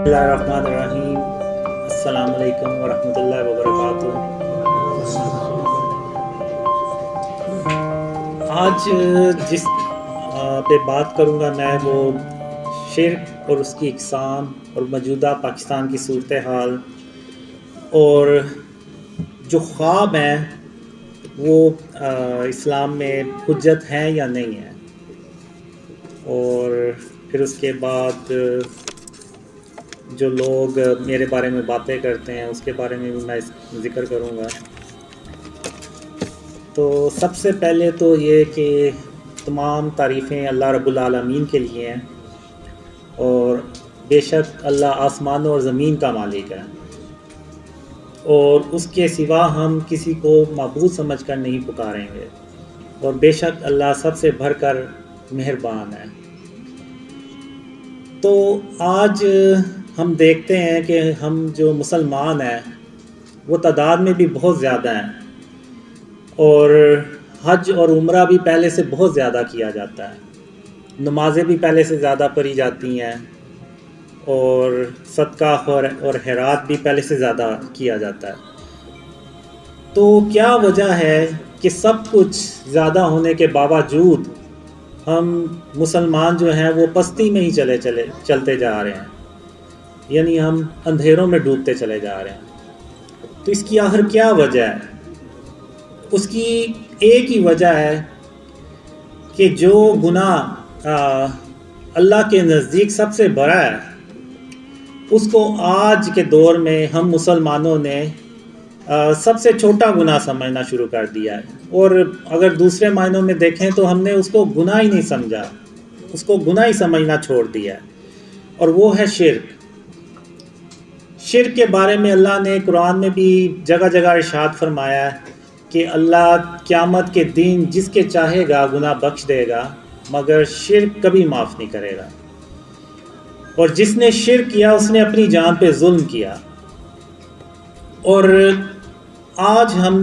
اللہ الرحمن الرحیم۔ السلام علیکم ورحمۃ اللہ وبرکاتہ۔ آج جس پہ بات کروں گا میں وہ شرک اور اس کی اقسام اور موجودہ پاکستان کی صورتحال اور جو خواب ہیں وہ اسلام میں حجت ہیں یا نہیں ہیں، اور پھر اس کے بعد جو لوگ میرے بارے میں باتیں کرتے ہیں اس کے بارے میں بھی میں ذکر کروں گا۔ تو سب سے پہلے تو یہ کہ تمام تعریفیں اللہ رب العالمین کے لیے ہیں، اور بے شک اللہ آسمانوں اور زمین کا مالک ہے، اور اس کے سوا ہم کسی کو معبود سمجھ کر نہیں پکاریں گے، اور بے شک اللہ سب سے بڑھ کر مہربان ہے۔ تو آج ہم دیکھتے ہیں کہ ہم جو مسلمان ہیں وہ تعداد میں بھی بہت زیادہ ہیں، اور حج اور عمرہ بھی پہلے سے بہت زیادہ کیا جاتا ہے، نمازیں بھی پہلے سے زیادہ پڑھی جاتی ہیں، اور صدقہ اور خیرات بھی پہلے سے زیادہ کیا جاتا ہے۔ تو کیا وجہ ہے کہ سب کچھ زیادہ ہونے کے باوجود ہم مسلمان جو ہیں وہ پستی میں ہی چلتے جا رہے ہیں، یعنی ہم اندھیروں میں ڈوبتے چلے جا رہے ہیں؟ تو اس کی آخر کیا وجہ ہے؟ اس کی ایک ہی وجہ ہے کہ جو گناہ اللہ کے نزدیک سب سے بڑا ہے اس کو آج کے دور میں ہم مسلمانوں نے سب سے چھوٹا گناہ سمجھنا شروع کر دیا ہے، اور اگر دوسرے معنوں میں دیکھیں تو ہم نے اس کو گناہ ہی نہیں سمجھا، اس کو گناہ ہی سمجھنا چھوڑ دیا ہے، اور وہ ہے شرک۔ شرک کے بارے میں اللہ نے قرآن میں بھی جگہ جگہ ارشاد فرمایا ہے کہ اللہ قیامت کے دن جس کے چاہے گا گناہ بخش دے گا، مگر شرک کبھی معاف نہیں کرے گا، اور جس نے شرک کیا اس نے اپنی جان پہ ظلم کیا۔ اور آج ہم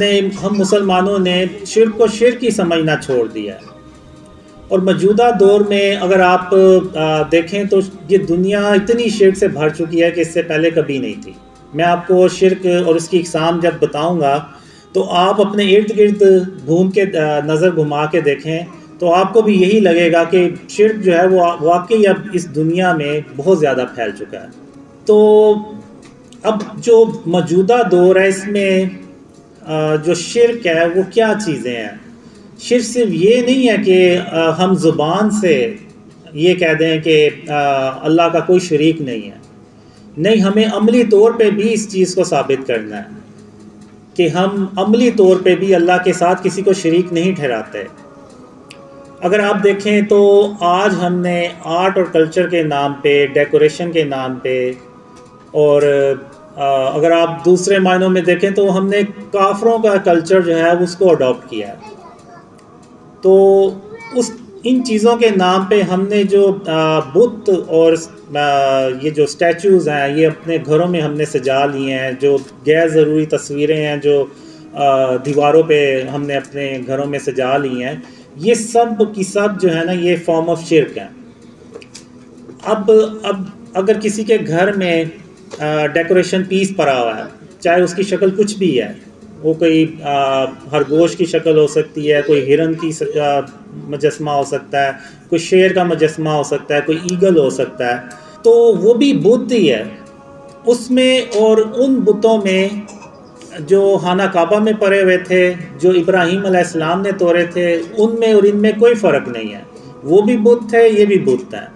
مسلمانوں نے شرک کو شرک ہی سمجھنا چھوڑ دیا ہے، اور موجودہ دور میں اگر آپ دیکھیں تو یہ دنیا اتنی شرک سے بھر چکی ہے کہ اس سے پہلے کبھی نہیں تھی۔ میں آپ کو شرک اور اس کی اقسام جب بتاؤں گا تو آپ اپنے ارد گرد گھوم کے نظر گھما کے دیکھیں تو آپ کو بھی یہی لگے گا کہ شرک جو ہے وہ واقعی اب اس دنیا میں بہت زیادہ پھیل چکا ہے۔ تو اب جو موجودہ دور ہے اس میں جو شرک ہے وہ کیا چیزیں ہیں؟ شرک صرف یہ نہیں ہے کہ ہم زبان سے یہ کہہ دیں کہ اللہ کا کوئی شریک نہیں ہے، نہیں، ہمیں عملی طور پہ بھی اس چیز کو ثابت کرنا ہے کہ ہم عملی طور پہ بھی اللہ کے ساتھ کسی کو شریک نہیں ٹھہراتے۔ اگر آپ دیکھیں تو آج ہم نے آرٹ اور کلچر کے نام پہ، ڈیکوریشن کے نام پہ، اور اگر آپ دوسرے معنوں میں دیکھیں تو ہم نے کافروں کا کلچر جو ہے اس کو اڈاپٹ کیا ہے۔ تو ان چیزوں کے نام پہ ہم نے جو بت اور یہ جو اسٹیچوز ہیں یہ اپنے گھروں میں ہم نے سجا لی ہیں، جو غیر ضروری تصویریں ہیں جو دیواروں پہ ہم نے اپنے گھروں میں سجا لی ہیں، یہ سب کی سب جو ہے نا یہ فارم آف شرک ہیں۔ اب اگر کسی کے گھر میں ڈیکوریشن پیس پڑا ہوا ہے، چاہے اس کی شکل کچھ بھی ہے، وہ کوئی خرگوش کی شکل ہو سکتی ہے، کوئی ہرن کی مجسمہ ہو سکتا ہے، کوئی شیر کا مجسمہ ہو سکتا ہے، کوئی ایگل ہو سکتا ہے، تو وہ بھی بت ہی ہے اس میں۔ اور ان بتوں میں جو خانہ کعبہ میں پڑے ہوئے تھے، جو ابراہیم علیہ السلام نے توڑے تھے، ان میں اور ان میں کوئی فرق نہیں ہے، وہ بھی بت ہے، یہ بھی بت ہے،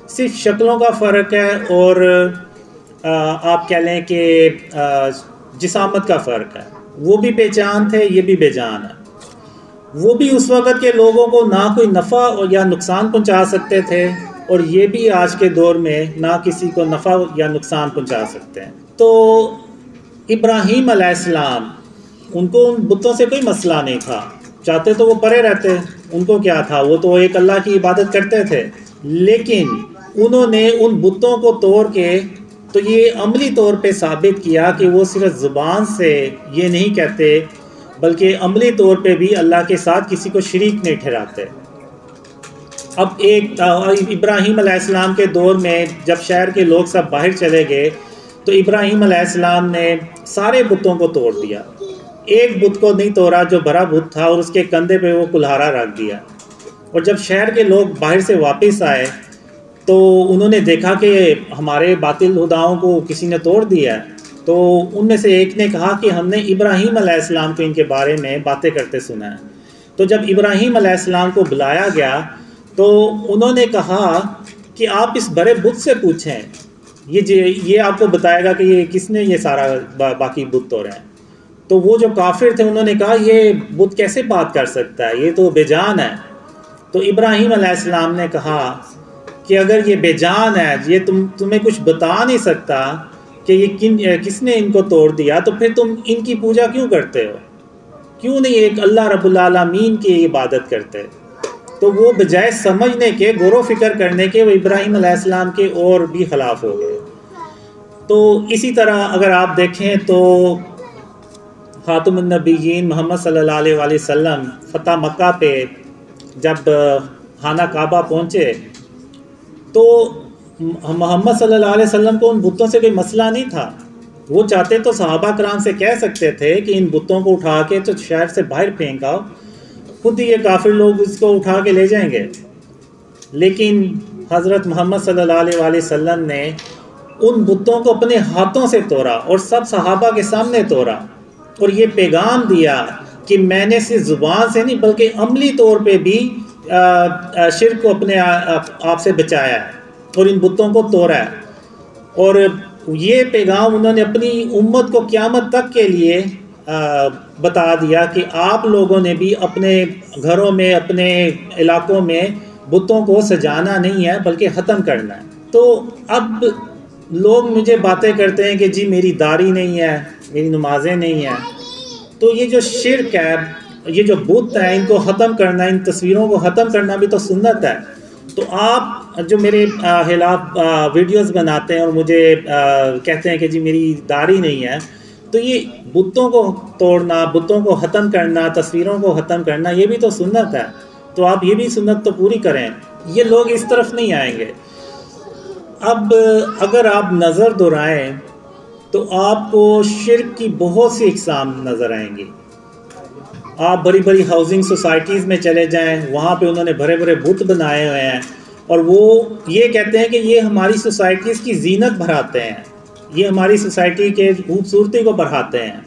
صرف شکلوں کا فرق ہے، اور آپ کہہ لیں کہ جسامت کا فرق ہے۔ وہ بھی بے جان تھے، یہ بھی بے جان ہے۔ وہ بھی اس وقت کے لوگوں کو نہ کوئی نفع یا نقصان پہنچا سکتے تھے، اور یہ بھی آج کے دور میں نہ کسی کو نفع یا نقصان پہنچا سکتے ہیں۔ تو ابراہیم علیہ السلام، ان کو ان بتوں سے کوئی مسئلہ نہیں تھا، چاہتے تو وہ پرے رہتے، ان کو کیا تھا، وہ تو ایک اللہ کی عبادت کرتے تھے، لیکن انہوں نے ان بتوں کو توڑ کے تو یہ عملی طور پہ ثابت کیا کہ وہ صرف زبان سے یہ نہیں کہتے بلکہ عملی طور پہ بھی اللہ کے ساتھ کسی کو شریک نہیں ٹھہراتے۔ اب ایک ابراہیم علیہ السلام کے دور میں جب شہر کے لوگ سب باہر چلے گئے تو ابراہیم علیہ السلام نے سارے بتوں کو توڑ دیا، ایک بت کو نہیں توڑا جو بڑا بت تھا، اور اس کے کندھے پہ وہ کلہارا رکھ دیا۔ اور جب شہر کے لوگ باہر سے واپس آئے تو انہوں نے دیکھا کہ ہمارے باطل خداؤں کو کسی نے توڑ دیا ہے، تو ان میں سے ایک نے کہا کہ ہم نے ابراہیم علیہ السلام کو ان کے بارے میں باتیں کرتے سنا ہے۔ تو جب ابراہیم علیہ السلام کو بلایا گیا تو انہوں نے کہا کہ آپ اس بڑے بت سے پوچھیں، یہ آپ کو بتائے گا کہ یہ کس نے یہ سارا باقی بت توڑے ہیں۔ تو وہ جو کافر تھے انہوں نے کہا یہ بت کیسے بات کر سکتا ہے، یہ تو بے جان ہے۔ تو ابراہیم علیہ السلام نے کہا کہ اگر یہ بے جان ہے، یہ تمہیں کچھ بتا نہیں سکتا کہ یہ کس نے ان کو توڑ دیا، تو پھر تم ان کی پوجا کیوں کرتے ہو؟ کیوں نہیں ایک اللہ رب العالمین کی عبادت کرتے؟ تو وہ بجائے سمجھنے کے، غور و فکر کرنے کے، وہ ابراہیم علیہ السلام کے اور بھی خلاف ہو گئے۔ تو اسی طرح اگر آپ دیکھیں تو خاتم النبیین محمد صلی اللہ علیہ وآلہ وسلم فتح مکہ پہ جب خانہ کعبہ پہنچے تو محمد صلی اللہ علیہ وسلم کو ان بتوں سے کوئی مسئلہ نہیں تھا۔ وہ چاہتے تو صحابہ کرام سے کہہ سکتے تھے کہ ان بتوں کو اٹھا کے تو شہر سے باہر پھینک آؤ، خود ہی یہ کافر لوگ اس کو اٹھا کے لے جائیں گے۔ لیکن حضرت محمد صلی اللہ علیہ وآلہ وسلم نے ان بتوں کو اپنے ہاتھوں سے توڑا اور سب صحابہ کے سامنے توڑا، اور یہ پیغام دیا کہ میں نے صرف زبان سے نہیں بلکہ عملی طور پہ بھی شرک کو اپنے آپ سے بچایا ہے اور ان بتوں کو توڑا ہے۔ اور یہ پیغام انہوں نے اپنی امت کو قیامت تک کے لیے بتا دیا کہ آپ لوگوں نے بھی اپنے گھروں میں، اپنے علاقوں میں بتوں کو سجانا نہیں ہے بلکہ ختم کرنا ہے۔ تو اب لوگ مجھے باتیں کرتے ہیں کہ جی میری داڑھی نہیں ہے، میری نمازیں نہیں ہیں، تو یہ جو شرک ہے، یہ جو بت ہیں، ان کو ختم کرنا، ان تصویروں کو ختم کرنا بھی تو سنت ہے۔ تو آپ جو میرے خلاف ویڈیوز بناتے ہیں اور مجھے کہتے ہیں کہ جی میری داڑھی نہیں ہے، تو یہ بتوں کو توڑنا، بتوں کو ختم کرنا، تصویروں کو ختم کرنا، یہ بھی تو سنت ہے۔ تو آپ یہ بھی سنت تو پوری کریں۔ یہ لوگ اس طرف نہیں آئیں گے۔ اب اگر آپ نظر دہرائیں تو آپ کو شرک کی بہت سی اقسام نظر آئیں گی۔ آپ بڑی بڑی ہاؤسنگ سوسائٹیز میں چلے جائیں، وہاں پہ انہوں نے بڑے بڑے بت بنائے ہوئے ہیں، اور وہ یہ کہتے ہیں کہ یہ ہماری سوسائٹیز کی زینت بڑھاتے ہیں، یہ ہماری سوسائٹی کے خوبصورتی کو بڑھاتے ہیں۔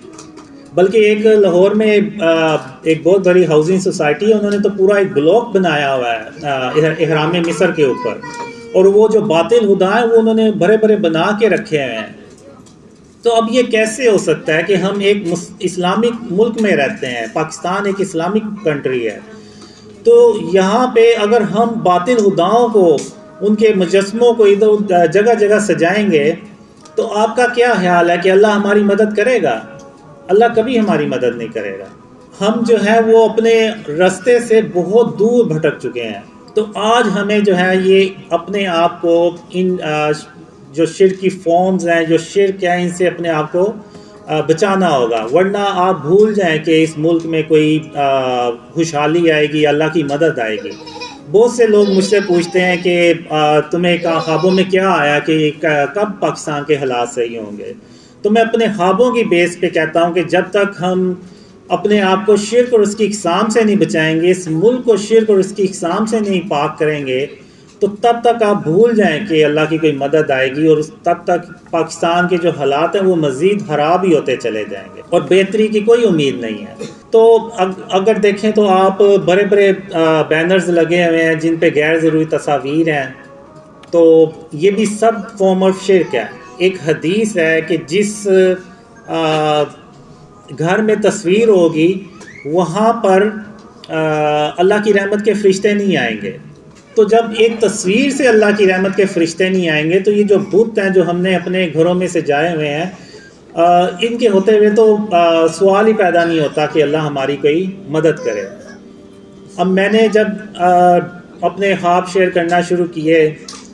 بلکہ ایک لاہور میں ایک بہت بڑی ہاؤسنگ سوسائٹی ہے، انہوں نے تو پورا ایک بلاک بنایا ہوا ہے احرام مصر کے اوپر، اور وہ جو باطل خدا ہیں وہ انہوں نے بڑے بڑے بنا کے رکھے ہوئے ہیں۔ تو اب یہ کیسے ہو سکتا ہے کہ ہم ایک اسلامک ملک میں رہتے ہیں، پاکستان ایک اسلامک کنٹری ہے، تو یہاں پہ اگر ہم باطل خداؤں کو، ان کے مجسموں کو ادھر جگہ جگہ سجائیں گے تو آپ کا کیا خیال ہے کہ اللہ ہماری مدد کرے گا؟ اللہ کبھی ہماری مدد نہیں کرے گا۔ ہم جو ہے وہ اپنے راستے سے بہت دور بھٹک چکے ہیں۔ تو آج ہمیں جو ہے یہ اپنے آپ کو ان جو شرک کی فارمز ہیں، جو شرک ہیں، ان سے اپنے آپ کو بچانا ہوگا، ورنہ آپ بھول جائیں کہ اس ملک میں کوئی خوشحالی آئے گی، اللہ کی مدد آئے گی۔ بہت سے لوگ مجھ سے پوچھتے ہیں کہ تمہیں خوابوں میں کیا آیا کہ کب پاکستان کے حالات صحیح ہوں گے؟ تو میں اپنے خوابوں کی بیس پہ کہتا ہوں کہ جب تک ہم اپنے آپ کو شرک اور اس کی اقسام سے نہیں بچائیں گے، اس ملک کو شرک اور اس کی اقسام سے نہیں پاک کریں گے، تو تب تک آپ بھول جائیں کہ اللہ کی کوئی مدد آئے گی، اور تب تک پاکستان کے جو حالات ہیں وہ مزید خراب ہی ہوتے چلے جائیں گے، اور بہتری کی کوئی امید نہیں ہے۔ تو اگر دیکھیں تو آپ بڑے بڑے بینرز لگے ہوئے ہیں جن پہ غیر ضروری تصاویر ہیں، تو یہ بھی سب فارم آف شرک ہے۔ ایک حدیث ہے کہ جس گھر میں تصویر ہوگی وہاں پر اللہ کی رحمت کے فرشتے نہیں آئیں گے۔ تو جب ایک تصویر سے اللہ کی رحمت کے فرشتے نہیں آئیں گے تو یہ جو بت ہیں جو ہم نے اپنے گھروں میں سجائے ہوئے ہیں، ان کے ہوتے ہوئے تو سوال ہی پیدا نہیں ہوتا کہ اللہ ہماری کوئی مدد کرے۔ اب میں نے جب اپنے خواب شیئر کرنا شروع کیے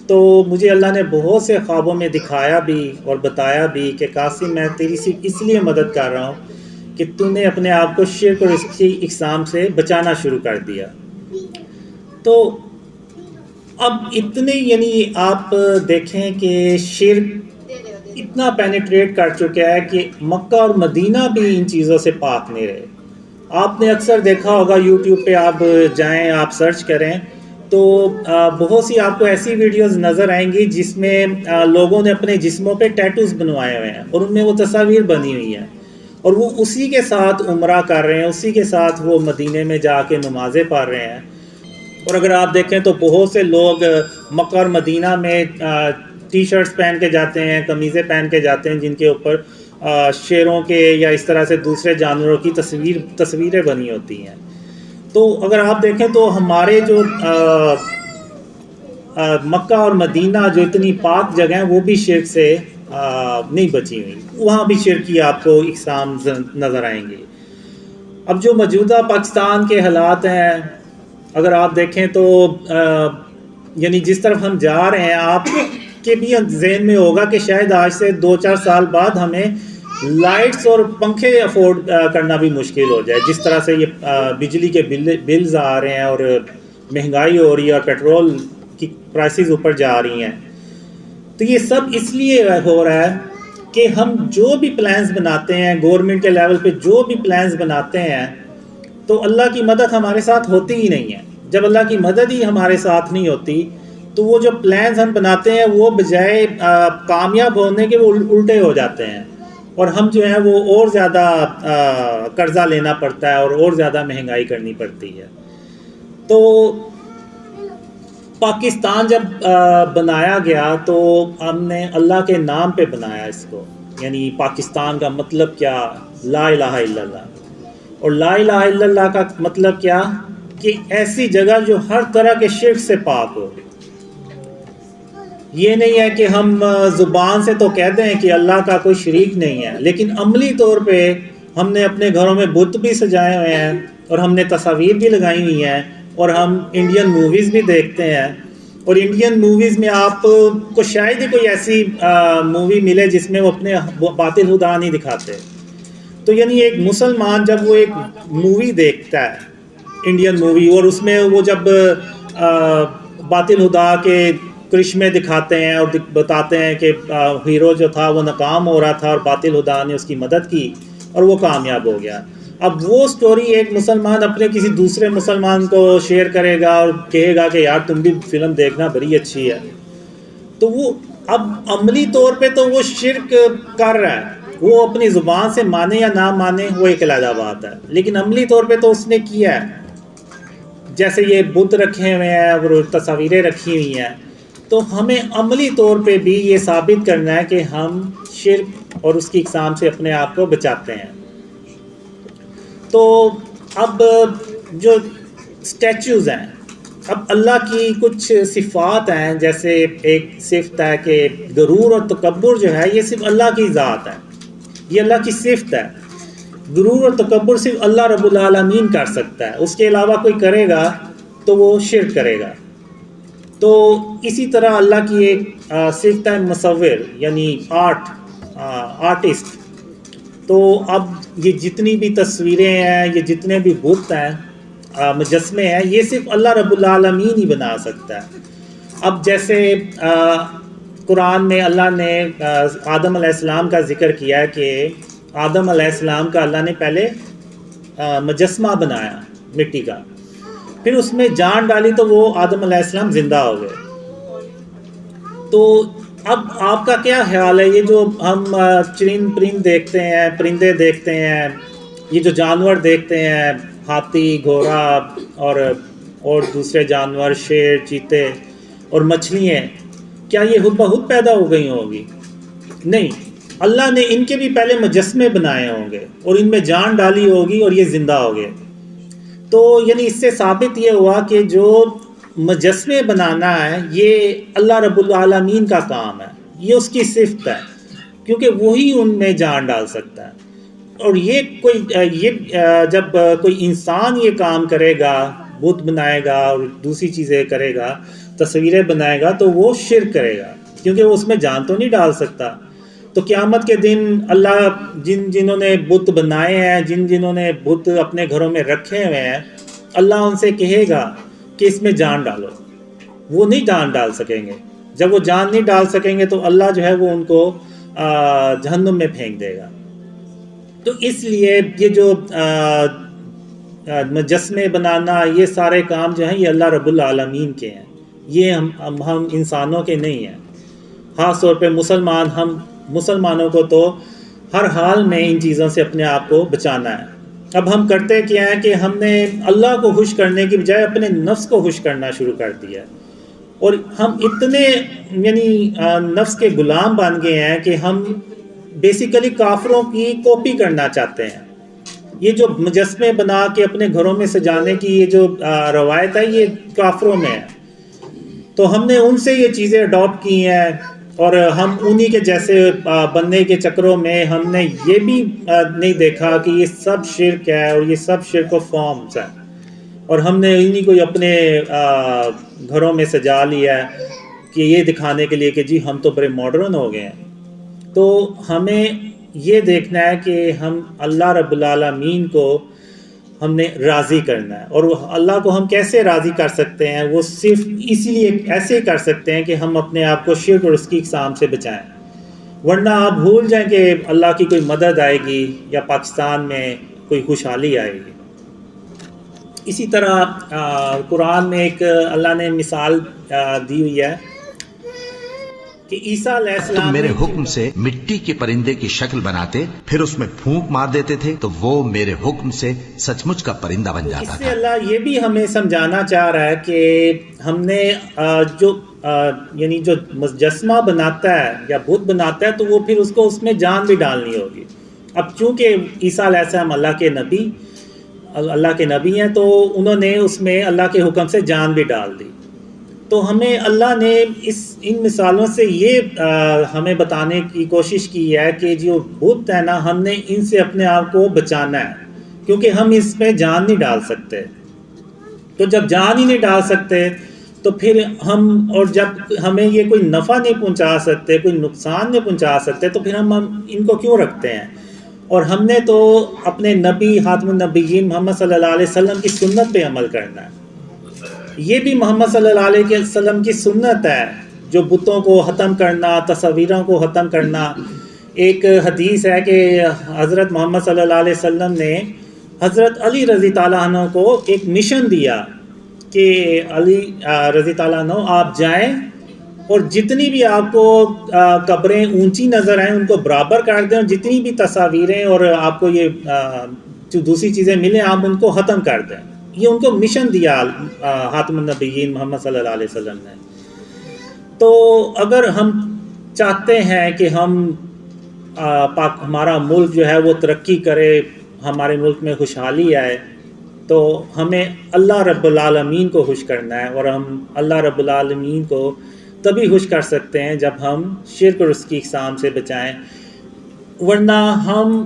تو مجھے اللہ نے بہت سے خوابوں میں دکھایا بھی اور بتایا بھی کہ قاسم میں تیری صرف اس لیے مدد کر رہا ہوں کہ تو نے اپنے آپ کو شرک اور اس کی اقسام سے بچانا شروع کر دیا۔ تو اب اتنے یعنی آپ دیکھیں کہ شرک اتنا پینیٹریٹ کر چکا ہے کہ مکہ اور مدینہ بھی ان چیزوں سے پاک نہیں رہے. آپ نے اکثر دیکھا ہوگا یوٹیوب پہ آپ جائیں آپ سرچ کریں تو بہت سی آپ کو ایسی ویڈیوز نظر آئیں گی جس میں لوگوں نے اپنے جسموں پہ ٹیٹوز بنوائے ہوئے ہیں اور ان میں وہ تصاویر بنی ہوئی ہیں اور وہ اسی کے ساتھ عمرہ کر رہے ہیں, اسی کے ساتھ وہ مدینے میں جا کے نمازیں پڑھ رہے ہیں. اور اگر آپ دیکھیں تو بہت سے لوگ مکہ اور مدینہ میں ٹی شرٹس پہن کے جاتے ہیں, قمیضیں پہن کے جاتے ہیں جن کے اوپر شیروں کے یا اس طرح سے دوسرے جانوروں کی تصویریں بنی ہوتی ہیں. تو اگر آپ دیکھیں تو ہمارے جو مکہ اور مدینہ جو اتنی پاک جگہ ہیں وہ بھی شرک سے نہیں بچی ہوئی, وہاں بھی شرکی آپ کو اقسام نظر آئیں گے. اب جو موجودہ پاکستان کے حالات ہیں اگر آپ دیکھیں تو یعنی جس طرف ہم جا رہے ہیں آپ کے بھی ذہن میں ہوگا کہ شاید آج سے 2-4 سال بعد ہمیں لائٹس اور پنکھے افورڈ کرنا بھی مشکل ہو جائے, جس طرح سے یہ بجلی کے بلز آ رہے ہیں اور مہنگائی ہو رہی ہے اور پیٹرول کی پرائسز اوپر جا رہی ہیں. تو یہ سب اس لیے ہو رہا ہے کہ ہم جو بھی پلانز بناتے ہیں گورنمنٹ کے لیول پہ جو بھی پلانز بناتے ہیں تو اللہ کی مدد ہمارے ساتھ ہوتی ہی نہیں ہے. جب اللہ کی مدد ہی ہمارے ساتھ نہیں ہوتی تو وہ جو پلانز ہم بناتے ہیں وہ بجائے کامیاب ہونے کے وہ الٹے ہو جاتے ہیں اور ہم جو ہیں وہ اور زیادہ قرضہ لینا پڑتا ہے اور زیادہ مہنگائی کرنی پڑتی ہے. تو پاکستان جب بنایا گیا تو ہم نے اللہ کے نام پہ بنایا اس کو, یعنی پاکستان کا مطلب کیا, لا الہ الا اللہ. اور لا الہ الا اللہ کا مطلب کیا کہ ایسی جگہ جو ہر طرح کے شرک سے پاک ہو. یہ نہیں ہے کہ ہم زبان سے تو کہہ دیں کہ اللہ کا کوئی شریک نہیں ہے, لیکن عملی طور پہ ہم نے اپنے گھروں میں بت بھی سجائے ہوئے ہیں اور ہم نے تصاویر بھی لگائی ہوئی ہیں اور ہم انڈین موویز بھی دیکھتے ہیں. اور انڈین موویز میں آپ کو شاید ہی کوئی ایسی مووی ملے جس میں وہ اپنے باطل خدا نہیں دکھاتے. تو یعنی ایک مسلمان جب وہ ایک مووی دیکھتا ہے انڈین مووی اور اس میں وہ جب باطل خدا کے کرشمے دکھاتے ہیں اور بتاتے ہیں کہ ہیرو جو تھا وہ ناکام ہو رہا تھا اور باطل خدا نے اس کی مدد کی اور وہ کامیاب ہو گیا, اب وہ سٹوری ایک مسلمان اپنے کسی دوسرے مسلمان کو شیئر کرے گا اور کہے گا کہ یار تم بھی فلم دیکھنا بڑی اچھی ہے, تو وہ اب عملی طور پہ تو وہ شرک کر رہا ہے. وہ اپنی زبان سے مانے یا نہ مانے وہ ایک علیحدہ بات ہے, لیکن عملی طور پہ تو اس نے کیا ہے. جیسے یہ بت رکھے ہوئے ہیں اور تصاویریں رکھی ہوئی ہیں, تو ہمیں عملی طور پہ بھی یہ ثابت کرنا ہے کہ ہم شرک اور اس کی اقسام سے اپنے آپ کو بچاتے ہیں. تو اب جو اسٹیچوز ہیں, اب اللہ کی کچھ صفات ہیں, جیسے ایک صفت ہے کہ غرور اور تکبر جو ہے یہ صرف اللہ کی ذات ہے, یہ اللہ کی صفت ہے. غرور اور تکبر صرف اللہ رب العالمین کر سکتا ہے, اس کے علاوہ کوئی کرے گا تو وہ شرک کرے گا. تو اسی طرح اللہ کی ایک صفت ہے مصور, یعنی آرٹسٹ. تو اب یہ جتنی بھی تصویریں ہیں, یہ جتنے بھی بت ہیں, مجسمے ہیں, یہ صرف اللہ رب العالمین ہی بنا سکتا ہے. اب جیسے قرآن میں اللہ نے آدم علیہ السلام کا ذکر کیا ہے کہ آدم علیہ السلام کا اللہ نے پہلے مجسمہ بنایا مٹی کا, پھر اس میں جان ڈالی تو وہ آدم علیہ السلام زندہ ہو گئے. تو اب آپ کا کیا خیال ہے, یہ جو ہم پرند دیکھتے ہیں, پرندے دیکھتے ہیں, یہ جو جانور دیکھتے ہیں, ہاتھی, گھوڑا اور دوسرے جانور, شیر, چیتے اور مچھلیاں, کیا یہ خود بخود پیدا ہو گئی ہوں گی؟ نہیں, اللہ نے ان کے بھی پہلے مجسمے بنائے ہوں گے اور ان میں جان ڈالی ہوگی اور یہ زندہ ہو گئے. تو یعنی اس سے ثابت یہ ہوا کہ جو مجسمے بنانا ہے یہ اللہ رب العالمین کا کام ہے, یہ اس کی صفت ہے, کیونکہ وہی ان میں جان ڈال سکتا ہے. اور جب کوئی انسان یہ کام کرے گا, بت بنائے گا اور دوسری چیزیں کرے گا, تصویریں بنائے گا, تو وہ شرک کرے گا, کیونکہ وہ اس میں جان تو نہیں ڈال سکتا. تو قیامت کے دن اللہ جنہوں نے بت بنائے ہیں, جنہوں نے بت اپنے گھروں میں رکھے ہوئے ہیں, اللہ ان سے کہے گا کہ اس میں جان ڈالو. وہ نہیں جان ڈال سکیں گے. جب وہ جان نہیں ڈال سکیں گے تو اللہ جو ہے وہ ان کو جہنم میں پھینک دے گا. تو اس لیے یہ جو مجسمے بنانا یہ سارے کام جو ہیں یہ اللہ رب العالمین کے ہیں، یہ ہم انسانوں کے نہیں ہیں. خاص طور پہ ہم مسلمانوں کو تو ہر حال میں ان چیزوں سے اپنے آپ کو بچانا ہے. اب ہم کرتے کیا ہے کہ ہم نے اللہ کو خوش کرنے کی بجائے اپنے نفس کو خوش کرنا شروع کر دیا ہے، اور ہم اتنے نفس کے غلام بن گئے ہیں کہ ہم بیسیکلی کافروں کی کاپی کرنا چاہتے ہیں. یہ جو مجسمے بنا کے اپنے گھروں میں سجانے کی یہ جو روایت ہے یہ کافروں میں ہے. تو ہم نے ان سے یہ چیزیں اڈاپٹ کی ہیں، اور ہم انہی کے جیسے بننے کے چکروں میں ہم نے یہ بھی نہیں دیکھا کہ یہ سب شرک ہے اور یہ سب شرک و فارمز ہیں، اور ہم نے انہی کو اپنے گھروں میں سجا لیا ہے کہ یہ دکھانے کے لیے کہ جی ہم تو بڑے ماڈرن ہو گئے ہیں. تو ہمیں یہ دیکھنا ہے کہ ہم اللہ رب العالمین کو ہم نے راضی کرنا ہے. اور اللہ کو ہم کیسے راضی کر سکتے ہیں؟ وہ صرف اسی لیے ایسے کر سکتے ہیں کہ ہم اپنے آپ کو شرک اور اس کی اقسام سے بچائیں. ورنہ آپ بھول جائیں کہ اللہ کی کوئی مدد آئے گی یا پاکستان میں کوئی خوشحالی آئے گی. اسی طرح قرآن میں ایک اللہ نے مثال دی ہوئی ہے کہ عیسیٰ علیہ السلام تم میرے حکم سے مٹی کے پرندے کی شکل بناتے، پھر اس میں پھونک مار دیتے تھے تو وہ میرے حکم سے سچ مچ کا پرندہ بن جاتا تھا. اس تھا. سے اللہ یہ بھی ہمیں سمجھانا چاہ رہا ہے کہ ہم نے جو مجسمہ بناتا ہے یا بت بناتا ہے تو وہ پھر اس کو اس میں جان بھی ڈالنی ہوگی. اب چونکہ عیسیٰ علیہ السلام اللہ کے نبی ہیں تو انہوں نے اس میں اللہ کے حکم سے جان بھی ڈال دی. تو ہمیں اللہ نے ان مثالوں سے یہ ہمیں بتانے کی کوشش کی ہے کہ جو بت ہے نا ہم نے ان سے اپنے آپ کو بچانا ہے، کیونکہ ہم اس میں جان نہیں ڈال سکتے. تو جب جان ہی نہیں ڈال سکتے تو پھر اور جب ہمیں یہ کوئی نفع نہیں پہنچا سکتے، کوئی نقصان نہیں پہنچا سکتے، تو پھر ہم ان کو کیوں رکھتے ہیں؟ اور ہم نے تو اپنے نبی خاتم النبیین محمد صلی اللہ علیہ وسلم کی سنت پہ عمل کرنا ہے. یہ بھی محمد صلی اللہ علیہ وسلم کی سنت ہے، جو بتوں کو ختم کرنا، تصویروں کو ختم کرنا. ایک حدیث ہے کہ حضرت محمد صلی اللہ علیہ وسلم نے حضرت علی رضی تعالیٰ عنہ کو ایک مشن دیا کہ علی رضی تعالیٰ عنہ آپ جائیں اور جتنی بھی آپ کو قبریں اونچی نظر آئیں ان کو برابر کر دیں، اور جتنی بھی تصاویریں اور آپ کو یہ جو دوسری چیزیں ملیں آپ ان کو ختم کر دیں. یہ ان کو مشن دیا خاتم النبیین محمد صلی اللہ علیہ وسلم نے. تو اگر ہم چاہتے ہیں کہ ہمارا ملک جو ہے وہ ترقی کرے، ہمارے ملک میں خوشحالی آئے، تو ہمیں اللہ رب العالمین کو خوش کرنا ہے. اور ہم اللہ رب العالمین کو تبھی خوش کر سکتے ہیں جب ہم شرک اور اس کی اقسام سے بچائیں. ورنہ ہم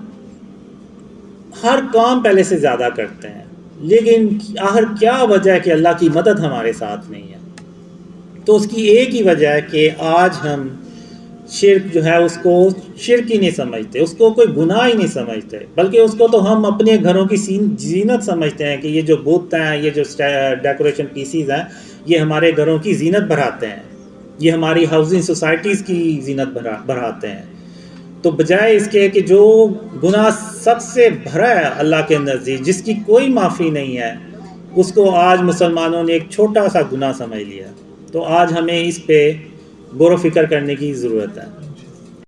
ہر کام پہلے سے زیادہ کرتے ہیں، لیکن آخر کیا وجہ ہے کہ اللہ کی مدد ہمارے ساتھ نہیں ہے؟ تو اس کی ایک ہی وجہ ہے کہ آج ہم شرک جو ہے اس کو شرک ہی نہیں سمجھتے، اس کو کوئی گناہ ہی نہیں سمجھتے، بلکہ اس کو تو ہم اپنے گھروں کی زینت سمجھتے ہیں کہ یہ جو بت ہیں، یہ جو ڈیکوریشن پیسز ہیں، یہ ہمارے گھروں کی زینت بڑھاتے ہیں، یہ ہماری ہاؤسنگ سوسائٹیز کی زینت بڑھاتے ہیں. تو بجائے اس کے کہ جو گناہ سب سے بھرا ہے اللہ کے نزدیک، جس کی کوئی معافی نہیں ہے، اس کو آج مسلمانوں نے ایک چھوٹا سا گناہ سمجھ لیا. تو آج ہمیں اس پہ غور و فکر کرنے کی ضرورت ہے.